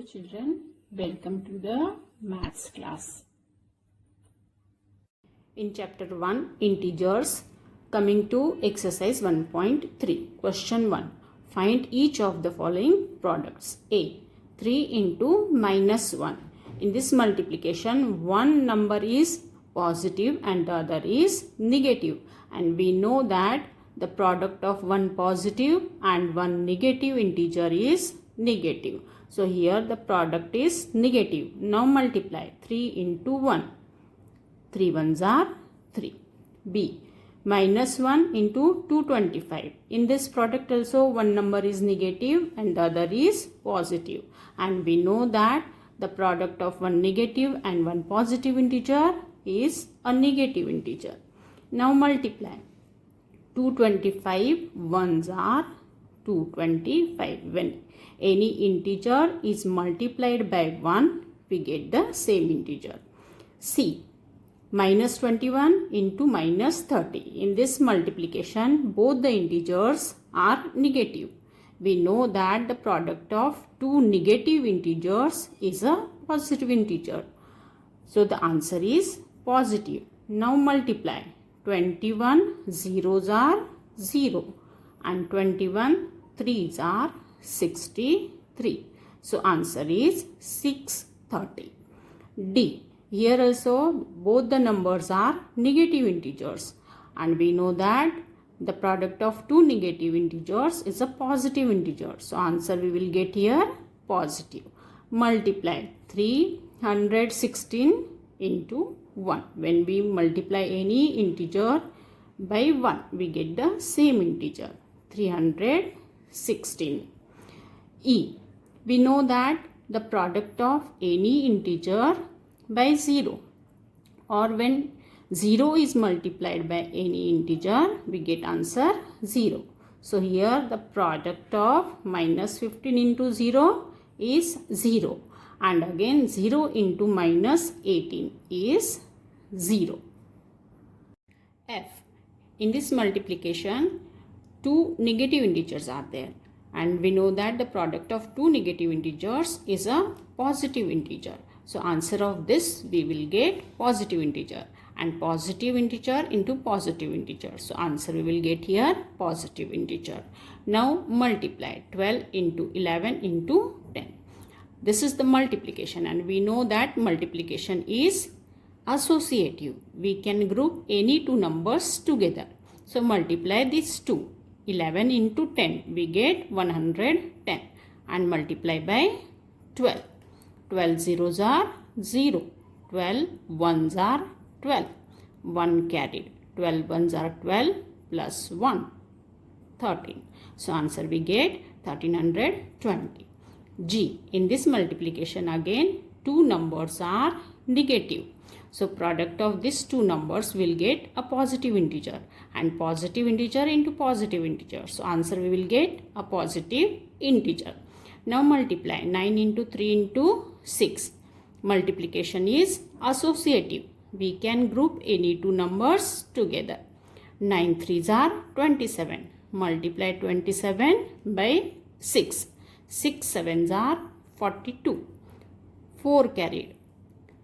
Hello children, welcome to the maths class. In chapter 1 integers, coming to exercise 1.3, question 1, find each of the following products. A, 3 into minus 1. In this multiplication, one number is positive and the other is negative, and we know that the product of one positive and one negative integer is negative. So here the product is negative. Now multiply 3 into 1. 3 ones are 3. B, minus 1 into 225. In this product also one number is negative and the other is positive. And we know that the product of one negative and one positive integer is a negative integer. Now multiply. 225 ones are 225. When any integer is multiplied by 1, we get the same integer. C, minus 21 into minus 30. In this multiplication, both the integers are negative. We know that the product of two negative integers is a positive integer. So the answer is positive. Now multiply. 21 zeros are 0 and 21 threes are 63. So answer is 630. D, here also both the numbers are negative integers, and we know that the product of two negative integers is a positive integer. So answer we will get here positive. Multiply 316 into 1. When we multiply any integer by 1, we get the same integer, 316. E, we know that the product of any integer by 0, or when 0 is multiplied by any integer, we get answer 0. So here the product of minus 15 into 0 is 0. And again 0 into minus 18 is 0. F, in this multiplication, two negative integers are there. And we know that the product of two negative integers is a positive integer. So answer of this we will get positive integer. And positive integer into positive integer. So answer we will get here positive integer. Now multiply 12 into 11 into 10. This is the multiplication, and we know that multiplication is associative. We can group any two numbers together. So multiply these two. 11 into 10, we get 110, and multiply by 12. 12 zeros are 0. 12 ones are 12. 1 carried. 12 ones are 12 plus 1, 13. So answer we get 1320. G, in this multiplication again two numbers are negative. So product of these two numbers will get a positive integer, and positive integer into positive integer. So answer we will get a positive integer. Now multiply 9 into 3 into 6. Multiplication is associative. We can group any two numbers together. 9 threes are 27. Multiply 27 by 6. 6 sevens are 42. 4 carried.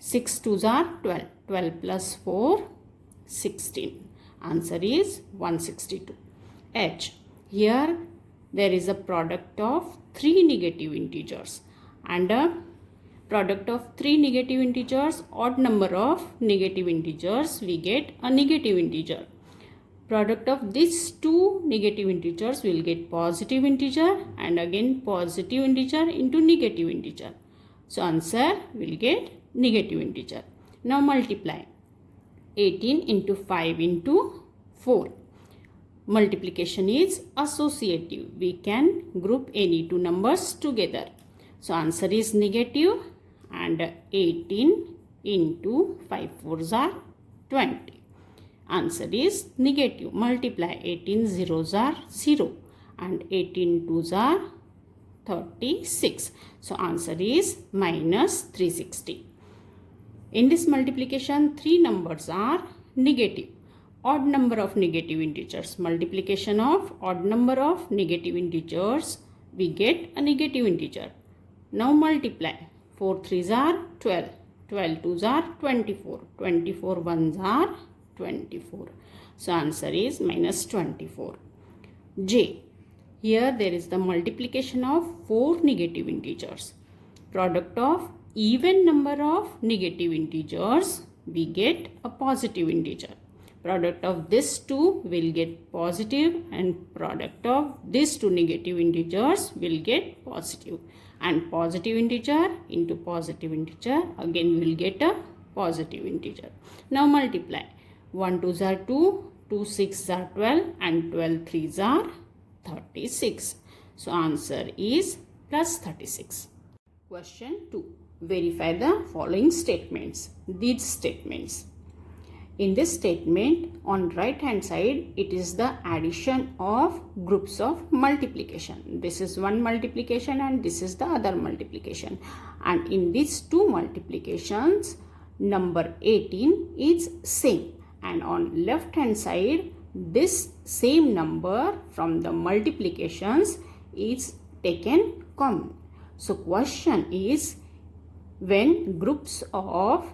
6 twos are 12. 12 plus 4, 16. Answer is 162. H, here there is a product of three negative integers, and a product of three negative integers, odd number of negative integers, we get a negative integer. Product of these two negative integers will get positive integer, and again positive integer into negative integer. So answer will get negative integer. Now multiply 18 into 5 into 4. Multiplication is associative. We can group any two numbers together. So answer is negative, and 18 into 5 fours are 20. Answer is negative. Multiply 18 zeros are 0 and 18 twos are 36. So answer is minus 360. In this multiplication, three numbers are negative. Odd number of negative integers. Multiplication of odd number of negative integers, we get a negative integer. Now multiply. 4 3s are 12. 12 2s are 24. 24 1s are 24. So answer is minus 24. J. Here there is the multiplication of 4 negative integers. Product of even number of negative integers, we get a positive integer. Product of this two will get positive, and product of these two negative integers will get positive. And positive integer into positive integer, again we will get a positive integer. Now multiply. 1 2s are 2, 2 6s are 12, and 12 3s are 36. So answer is plus 36. Question 2. Verify the following statements. These statements. In this statement, on right hand side, it is the addition of groups of multiplication. This is one multiplication and this is the other multiplication. And in these two multiplications, number 18 is same. And on left hand side, this same number from the multiplications is taken common. So question is, when groups of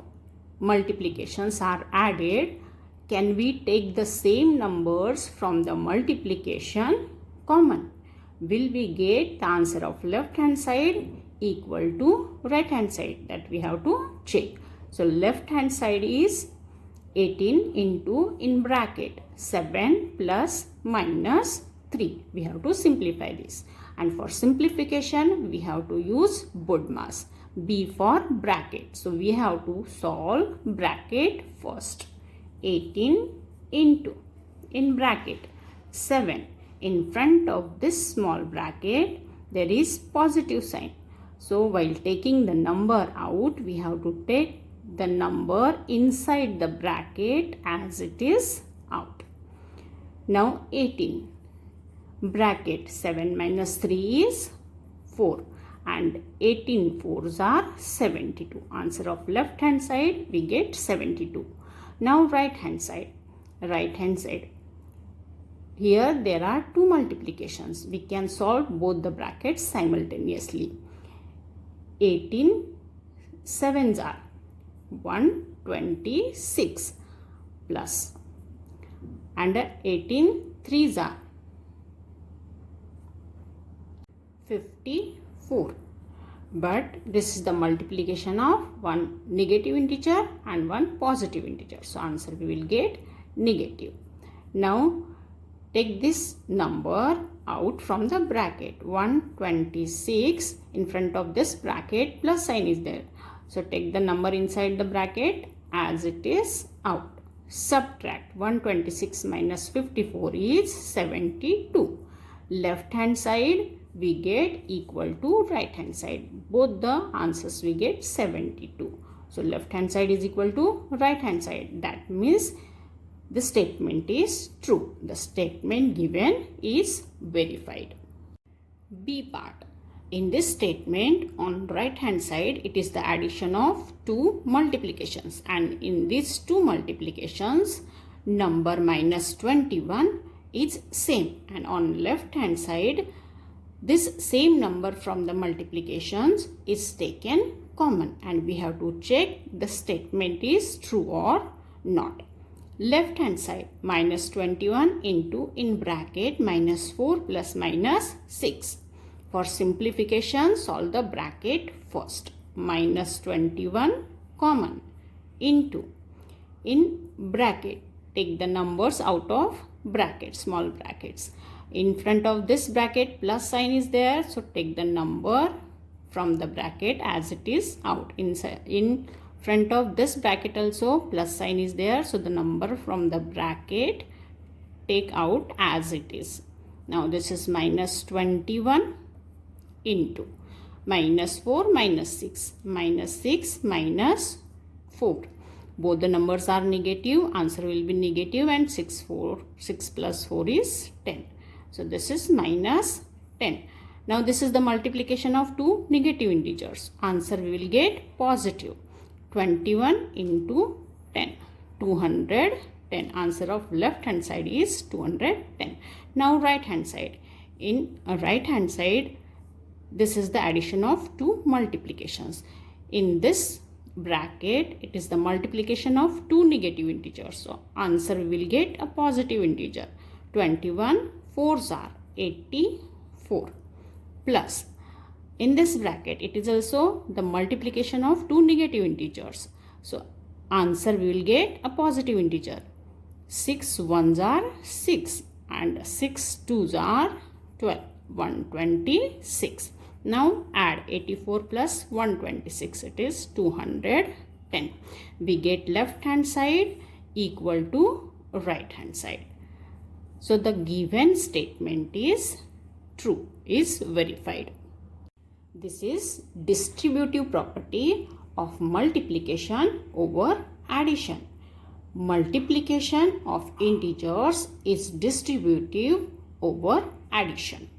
multiplications are added, can we take the same numbers from the multiplication common? Will we get the answer of left hand side equal to right hand side? That we have to check. So left hand side is 18 into in bracket 7 plus minus 3. We have to simplify this. And for simplification, we have to use BODMAS. B for bracket. So we have to solve bracket first. 18 into in bracket 7. In front of this small bracket, there is positive sign. So while taking the number out, we have to take the number inside the bracket as it is out. Now 18. Bracket 7 minus 3 is 4. And 18 4s are 72. Answer of left hand side, we get 72. Now right hand side. Right hand side. Here there are two multiplications. We can solve both the brackets simultaneously. 18 7s are 126 plus, and 18 3s are 54. But this is the multiplication of one negative integer and one positive integer. So answer we will get negative. Now take this number out from the bracket. 126 in front of this bracket, plus sign is there. So take the number inside the bracket as it is out. Subtract 126 minus 54 is 72. Left hand side we get equal to right hand side. Both the answers we get 72. So left hand side is equal to right hand side. That means the statement is true. The statement given is verified. B part. In this statement, on right hand side, it is the addition of two multiplications. And in these two multiplications, number minus 21 is same. And on left hand side, this same number from the multiplications is taken common. And we have to check the statement is true or not. Left hand side, minus 21 into in bracket minus 4 plus minus 6. For simplification, solve the bracket first. Minus 21 common into in bracket. Take the numbers out of bracket, small brackets. In front of this bracket, plus sign is there. So take the number from the bracket as it is out. In front of this bracket also, plus sign is there. So the number from the bracket take out as it is. Now this is minus 21 into minus 4 minus 6. Minus 6 minus 4. Both the numbers are negative. Answer will be negative, and 6 plus 4 is 10. So this is minus 10. Now this is the multiplication of two negative integers. Answer we will get positive. 21 into 10. 210. Answer of left hand side is 210. Now right hand side. In right hand side, this is the addition of two multiplications. In this bracket, it is the multiplication of two negative integers. So answer we will get a positive integer. 21 4s are 84 plus. In this bracket, it is also the multiplication of two negative integers. So answer we will get a positive integer. 6 1s are 6 and 6 2s are 12. 126. Now add 84 plus 126. It is 210. We get left hand side equal to right hand side. So the given statement is true, is verified. This is distributive property of multiplication over addition. Multiplication of integers is distributive over addition.